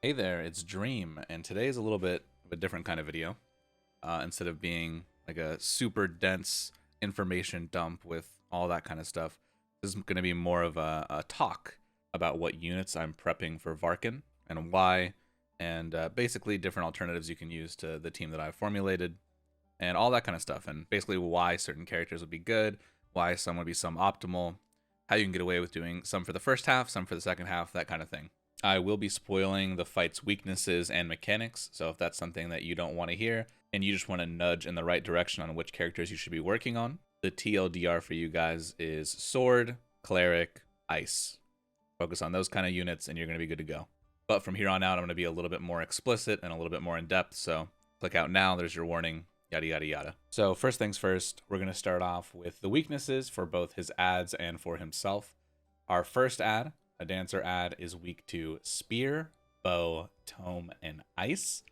Hey there, it's Dream, and today is a little bit of a different kind of video. Instead of being like a super dense information dump with all that kind of stuff, this is going to be more of a talk about what units I'm prepping for Varkyn and why, and basically different alternatives you can use to the team that I've formulated, and all that kind of stuff, and basically why certain characters would be good, why some would be some optimal, how you can get away with doing some for the first half, some for the second half, that kind of thing. I will be spoiling the fight's weaknesses and mechanics, so if that's something that you don't want to hear and you just want to nudge in the right direction on which characters you should be working on, the TLDR for you guys is Sword, Cleric, Ice. Focus on those kind of units and you're going to be good to go. But from here on out, I'm going to be a little bit more explicit and a little bit more in depth, so click out now, there's your warning, yada yada yada. So first things first, we're going to start off with the weaknesses for both his ads and for himself. Our first ad, a dancer ad, is weak to Spear, Bow, Tome, and Ice.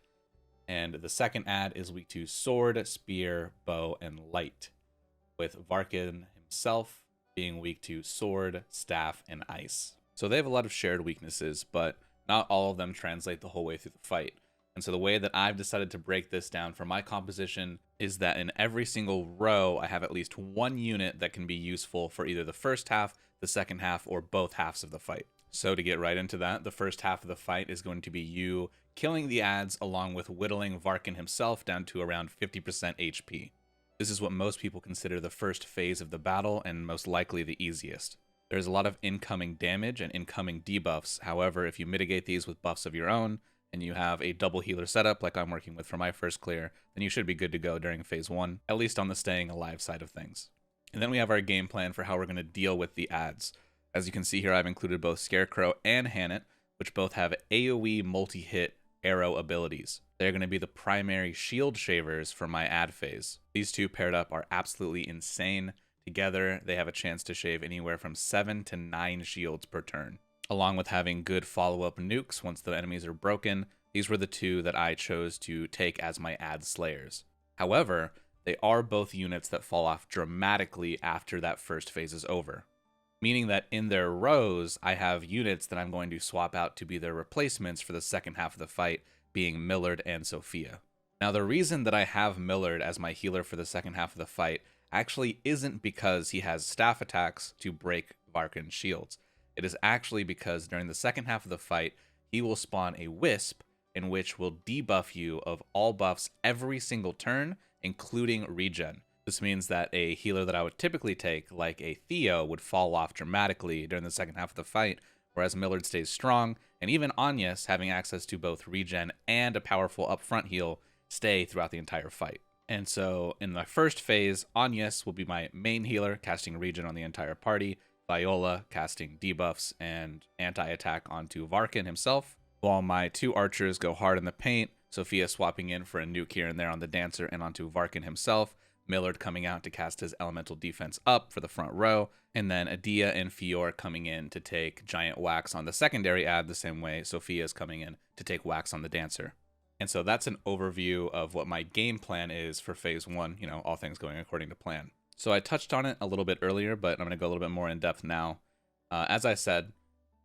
And the second ad is weak to Sword, Spear, Bow, and Light, with Varkyn himself being weak to Sword, Staff, and Ice. So they have a lot of shared weaknesses, but not all of them translate the whole way through the fight. And so the way that I've decided to break this down for my composition is that in every single row, I have at least one unit that can be useful for either the first half, the second half, or both halves of the fight. So to get right into that, the first half of the fight is going to be you killing the ads along with whittling Varkyn himself down to around 50% HP. This is what most people consider the first phase of the battle and most likely the easiest. There's a lot of incoming damage and incoming debuffs. However, if you mitigate these with buffs of your own, and you have a double healer setup like I'm working with for my first clear, then you should be good to go during phase 1, at least on the staying alive side of things. And then we have our game plan for how we're going to deal with the ads. As you can see here, I've included both Scarecrow and Haanit, which both have AoE multi-hit arrow abilities. They're going to be the primary shield shavers for my ad phase. These two paired up are absolutely insane. Together, they have a chance to shave anywhere from 7 to 9 shields per turn. Along with having good follow-up nukes once the enemies are broken, these were the two that I chose to take as my ad slayers. However, they are both units that fall off dramatically after that first phase is over. Meaning that in their rows, I have units that I'm going to swap out to be their replacements for the second half of the fight, being Millard and Sophia. Now the reason that I have Millard as my healer for the second half of the fight actually isn't because he has staff attacks to break Varkyn's shields. It is actually because during the second half of the fight, he will spawn a wisp in which will debuff you of all buffs every single turn, including regen. This means that a healer that I would typically take, like a Theo, would fall off dramatically during the second half of the fight, whereas Millard stays strong, and even Haanits, having access to both regen and a powerful upfront heal, stay throughout the entire fight. And so in my first phase, Haanits will be my main healer, casting regen on the entire party, Viola casting debuffs and anti-attack onto Varkyn himself, while my two archers go hard in the paint, Sophia swapping in for a nuke here and there on the dancer and onto Varkyn himself, Millard coming out to cast his elemental defense up for the front row, and then Adia and Fior coming in to take giant whacks on the secondary ad the same way Sophia is coming in to take whacks on the dancer. And so that's an overview of what my game plan is for phase 1, all things going according to plan. So I touched on it a little bit earlier, but I'm going to go a little bit more in depth now. As I said,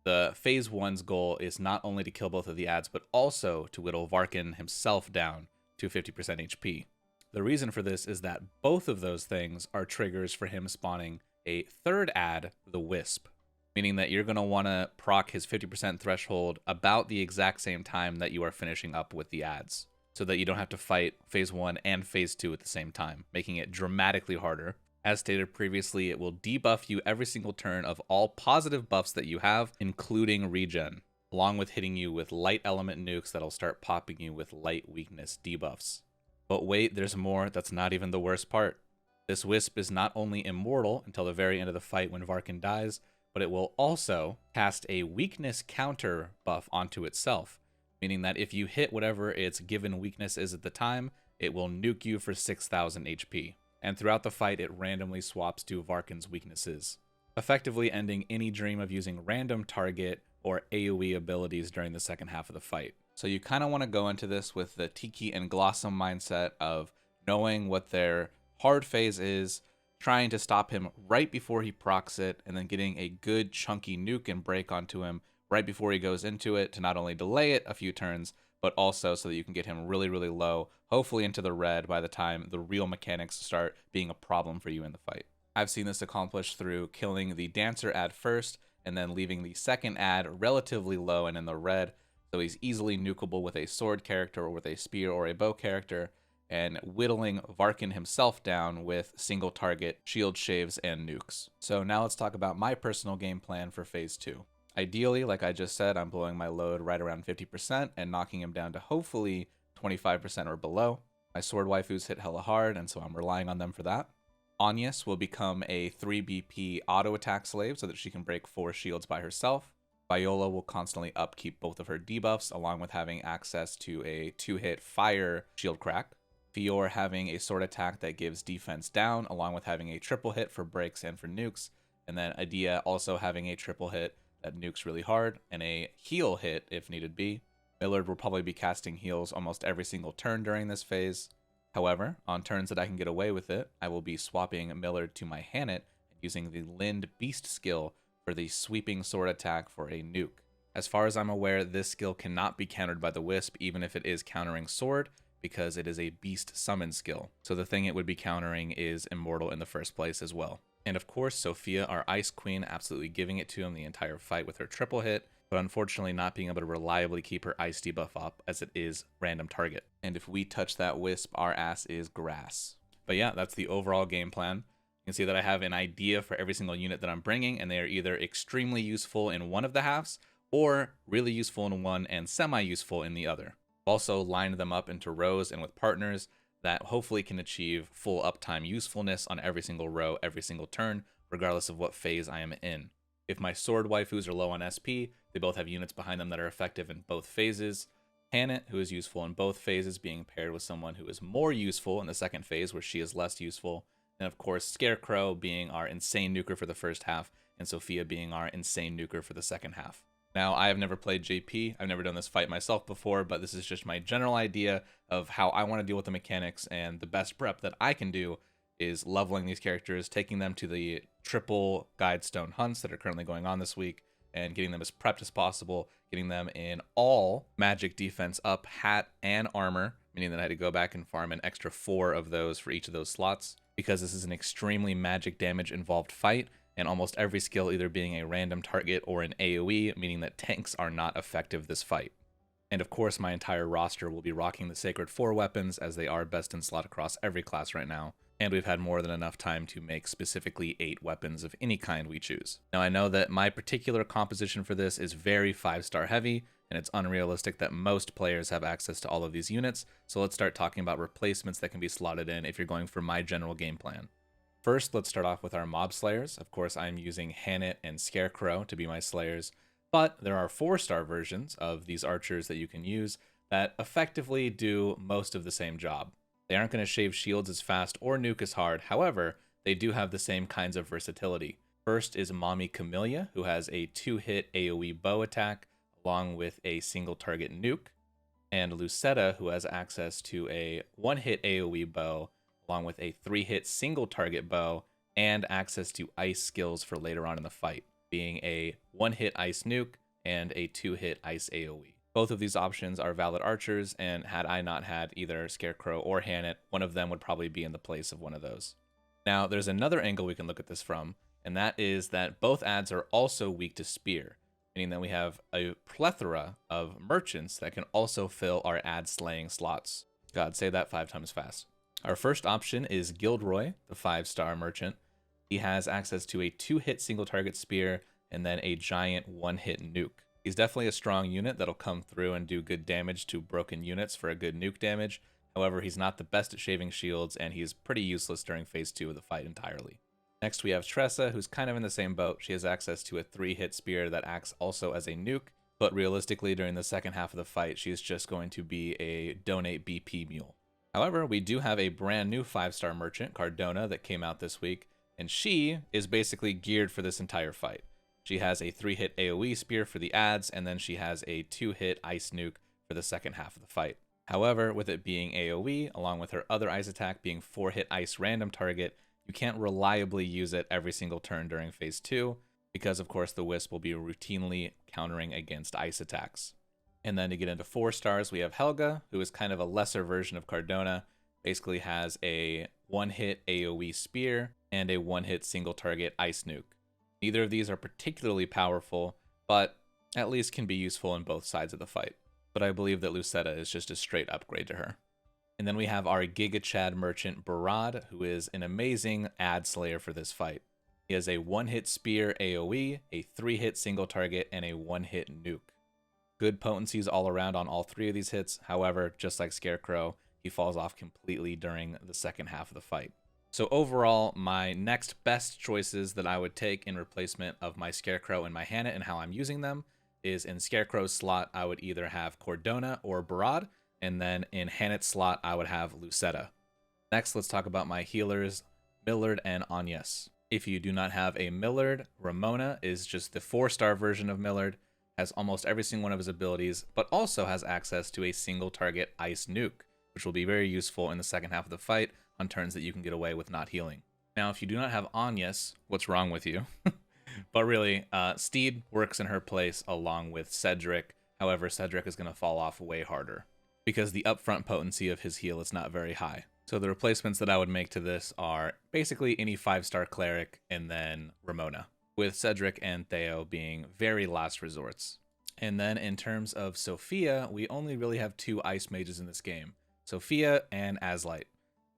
the phase 1's goal is not only to kill both of the ads, but also to whittle Varkyn himself down to 50% HP. The reason for this is that both of those things are triggers for him spawning a third ad, the Wisp, meaning that you're going to want to proc his 50% threshold about the exact same time that you are finishing up with the ads, so that you don't have to fight phase 1 and phase 2 at the same time, making it dramatically harder. As stated previously, it will debuff you every single turn of all positive buffs that you have, including regen, along with hitting you with light element nukes that'll start popping you with light weakness debuffs. But wait, there's more. That's not even the worst part. This Wisp is not only immortal until the very end of the fight when Varkyn dies, but it will also cast a weakness counter buff onto itself, meaning that if you hit whatever its given weakness is at the time, it will nuke you for 6,000 HP. And throughout the fight, it randomly swaps to Varkyn's weaknesses, effectively ending any dream of using random target or AoE abilities during the second half of the fight. So you kind of want to go into this with the Tiki and Glossom mindset of knowing what their hard phase is, trying to stop him right before he procs it, and then getting a good chunky nuke and break onto him right before he goes into it to not only delay it a few turns, but also so that you can get him really, really low, hopefully into the red by the time the real mechanics start being a problem for you in the fight. I've seen this accomplished through killing the dancer ad first, and then leaving the second ad relatively low and in the red, so he's easily nukeable with a sword character or with a spear or a bow character, and whittling Varkyn himself down with single target shield shaves and nukes. So now let's talk about my personal game plan for phase 2. Ideally, like I just said, I'm blowing my load right around 50% and knocking him down to hopefully 25% or below. My sword waifus hit hella hard, and so I'm relying on them for that. Haanits will become a 3 BP auto attack slave so that she can break 4 shields by herself. Viola will constantly upkeep both of her debuffs, along with having access to a 2-hit fire shield crack. Fior having a sword attack that gives defense down, along with having a triple hit for breaks and for nukes. And then Adia also having a triple hit that nukes really hard, and a heal hit if needed be. Millard will probably be casting heals almost every single turn during this phase. However, on turns that I can get away with it, I will be swapping Millard to my Haanit and using the Linde Beast skill for the sweeping sword attack for a nuke. As far as I'm aware, this skill cannot be countered by the wisp, even if it is countering sword, because it is a beast summon skill. So the thing it would be countering is immortal in the first place as well. And of course, Sophia, our Ice Queen, absolutely giving it to him the entire fight with her triple hit, but unfortunately not being able to reliably keep her ice debuff up as it is random target. And if we touch that wisp, our ass is grass. But yeah, that's the overall game plan. You can see that I have an idea for every single unit that I'm bringing, and they are either extremely useful in one of the halves, or really useful in one and semi-useful in the other. Also lined them up into rows and with partners that hopefully can achieve full uptime usefulness on every single row, every single turn, regardless of what phase I am in. If my sword waifus are low on SP, they both have units behind them that are effective in both phases. Haanit, who is useful in both phases, being paired with someone who is more useful in the second phase where she is less useful. And of course, Scarecrow being our insane nuker for the first half, and Sophia being our insane nuker for the second half. Now, I have never played JP. I've never done this fight myself before, but this is just my general idea of how I want to deal with the mechanics, and the best prep that I can do is leveling these characters, taking them to the triple Guidestone hunts that are currently going on this week, and getting them as prepped as possible, getting them in all magic defense up, hat, and armor, meaning that I had to go back and farm an extra 4 of those for each of those slots, because this is an extremely magic damage involved fight, and almost every skill either being a random target or an AoE, meaning that tanks are not effective this fight. And of course, my entire roster will be rocking the Sacred 4 weapons, as they are best in slot across every class right now, and we've had more than enough time to make specifically 8 weapons of any kind we choose. Now, I know that my particular composition for this is very 5-star heavy, and it's unrealistic that most players have access to all of these units, so let's start talking about replacements that can be slotted in if you're going for my general game plan. First, let's start off with our mob slayers. Of course, I'm using Haanit and Scarecrow to be my slayers, but there are 4-star versions of these archers that you can use that effectively do most of the same job. They aren't going to shave shields as fast or nuke as hard, however, they do have the same kinds of versatility. First is Mommy Camellia, who has a 2-hit AoE bow attack, along with a single target nuke, and Lucetta, who has access to a 1-hit AoE bow, along with a 3-hit single target bow, and access to ice skills for later on in the fight, being a 1-hit ice nuke and a 2-hit ice AoE. Both of these options are valid archers, and had I not had either Scarecrow or Haanit, one of them would probably be in the place of one of those. Now, there's another angle we can look at this from, and that is that both ads are also weak to spear, meaning that we have a plethora of merchants that can also fill our ad slaying slots. God, say that 5 times fast. Our first option is Gilderoy, the 5-star merchant. He has access to a 2-hit single target spear and then a giant 1-hit nuke. He's definitely a strong unit that'll come through and do good damage to broken units for a good nuke damage. However, he's not the best at shaving shields, and he's pretty useless during phase 2 of the fight entirely. Next, we have Tressa, who's kind of in the same boat. She has access to a 3-hit spear that acts also as a nuke, but realistically, during the second half of the fight, she's just going to be a donate BP mule. However, we do have a brand new 5-star merchant, Cardona, that came out this week, and she is basically geared for this entire fight. She has a 3-hit AoE spear for the ads, and then she has a 2-hit ice nuke for the second half of the fight. However, with it being AoE, along with her other ice attack being 4-hit ice random target, you can't reliably use it every single turn during phase 2, because of course the wisp will be routinely countering against ice attacks. And then to get into 4 stars, we have Helga, who is kind of a lesser version of Cardona. Basically has a 1-hit AoE spear and a 1-hit single target ice nuke. Neither of these are particularly powerful, but at least can be useful in both sides of the fight. But I believe that Lucetta is just a straight upgrade to her. And then we have our Giga Chad merchant Barad, who is an amazing ad slayer for this fight. He has a 1-hit spear AoE, a 3-hit single target, and a 1-hit nuke. Good potencies all around on all 3 of these hits. However, just like Scarecrow, he falls off completely during the second half of the fight. So overall, my next best choices that I would take in replacement of my Scarecrow and my Haanit and how I'm using them is in Scarecrow's slot, I would either have Cardona or Barad, and then in Haanit's slot, I would have Lucetta. Next, let's talk about my healers, Millard and Agnes. If you do not have a Millard, Ramona is just the 4-star version of Millard, has almost every single one of his abilities, but also has access to a single target ice nuke, which will be very useful in the second half of the fight on turns that you can get away with not healing. Now, if you do not have Agnes, what's wrong with you? But really, Steed works in her place along with Cedric. However, Cedric is going to fall off way harder because the upfront potency of his heal is not very high. So the replacements that I would make to this are basically any 5-star cleric and then Ramona, with Cedric and Theo being very last resorts. And then in terms of Sophia, we only really have 2 ice mages in this game, Sophia and Azlight.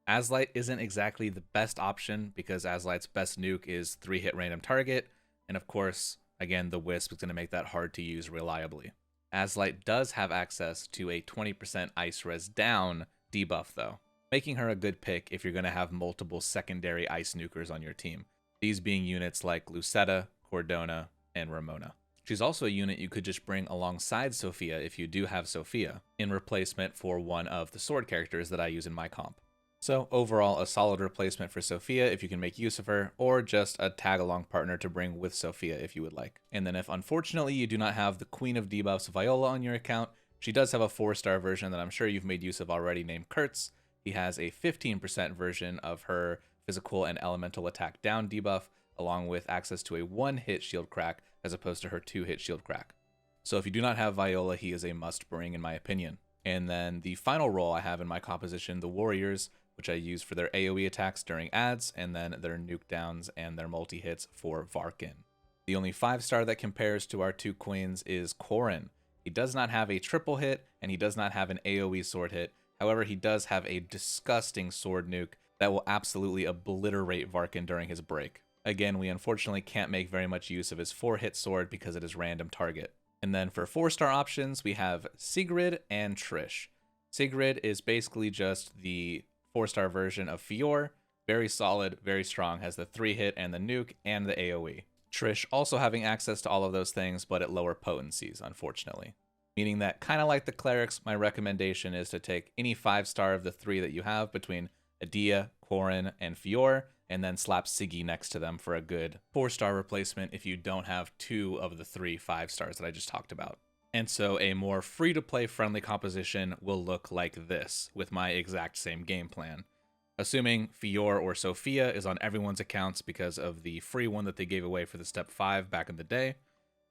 Azlight isn't exactly the best option because Azlight's best nuke is 3-hit random target, and of course, again, the wisp is going to make that hard to use reliably. Azlight does have access to a 20% ice res down debuff though, making her a good pick if you're going to have multiple secondary ice nukers on your team. These being units like Lucetta, Cardona, and Ramona. She's also a unit you could just bring alongside Sophia if you do have Sophia, in replacement for one of the sword characters that I use in my comp. So overall, a solid replacement for Sophia if you can make use of her, or just a tag-along partner to bring with Sophia if you would like. And then if unfortunately you do not have the Queen of Debuffs Viola on your account, she does have a 4-star version that I'm sure you've made use of already named Kurtz. He has a 15% version of her physical and elemental attack down debuff, along with access to a 1-hit shield crack as opposed to her 2-hit shield crack. So if you do not have Viola, he is a must bring in my opinion. And then the final role I have in my composition, the Warriors, which I use for their AoE attacks during ads, and then their nuke downs and their multi-hits for Varkyn. The only 5-star that compares to our 2 queens is Corrin. He does not have a triple hit, and he does not have an AoE sword hit. However, he does have a disgusting sword nuke that will absolutely obliterate Varkyn during his break. Again, we unfortunately can't make very much use of his 4-hit sword because it is random target. And then for 4-star options, we have Sigrid and Trish. Sigrid is basically just the 4-star version of Fior. Very solid, very strong, has the 3-hit and the nuke and the AoE. Trish also having access to all of those things, but at lower potencies, unfortunately. Meaning that, kind of like the clerics, my recommendation is to take any 5-star of the 3 that you have between Adia, Corrin, and Fior, and then slap Siggy next to them for a good 4-star replacement if you don't have 2 of the 3 5-stars that I just talked about. And so a more free-to-play friendly composition will look like this, with my exact same game plan. Assuming Fior or Sophia is on everyone's accounts because of the free one that they gave away for the Step 5 back in the day.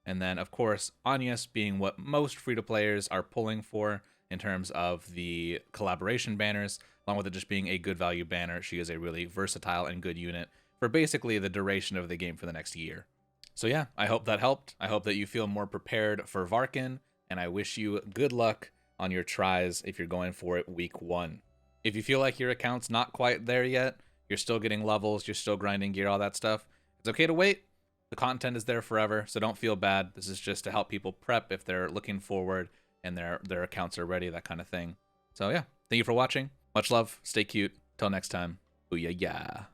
And then, of course, Agnes being what most free-to-players are pulling for in terms of the collaboration banners, along with it just being a good value banner. She is a really versatile and good unit for basically the duration of the game for the next year. So yeah, I hope that helped. I hope that you feel more prepared for Varkyn, and I wish you good luck on your tries if you're going for it week 1. If you feel like your account's not quite there yet, you're still getting levels, you're still grinding gear, all that stuff, it's okay to wait. The content is there forever, so don't feel bad. This is just to help people prep if they're looking forward and their accounts are ready, that kind of thing. So yeah, thank you for watching. Much love, stay cute. Till next time, booyah yeah.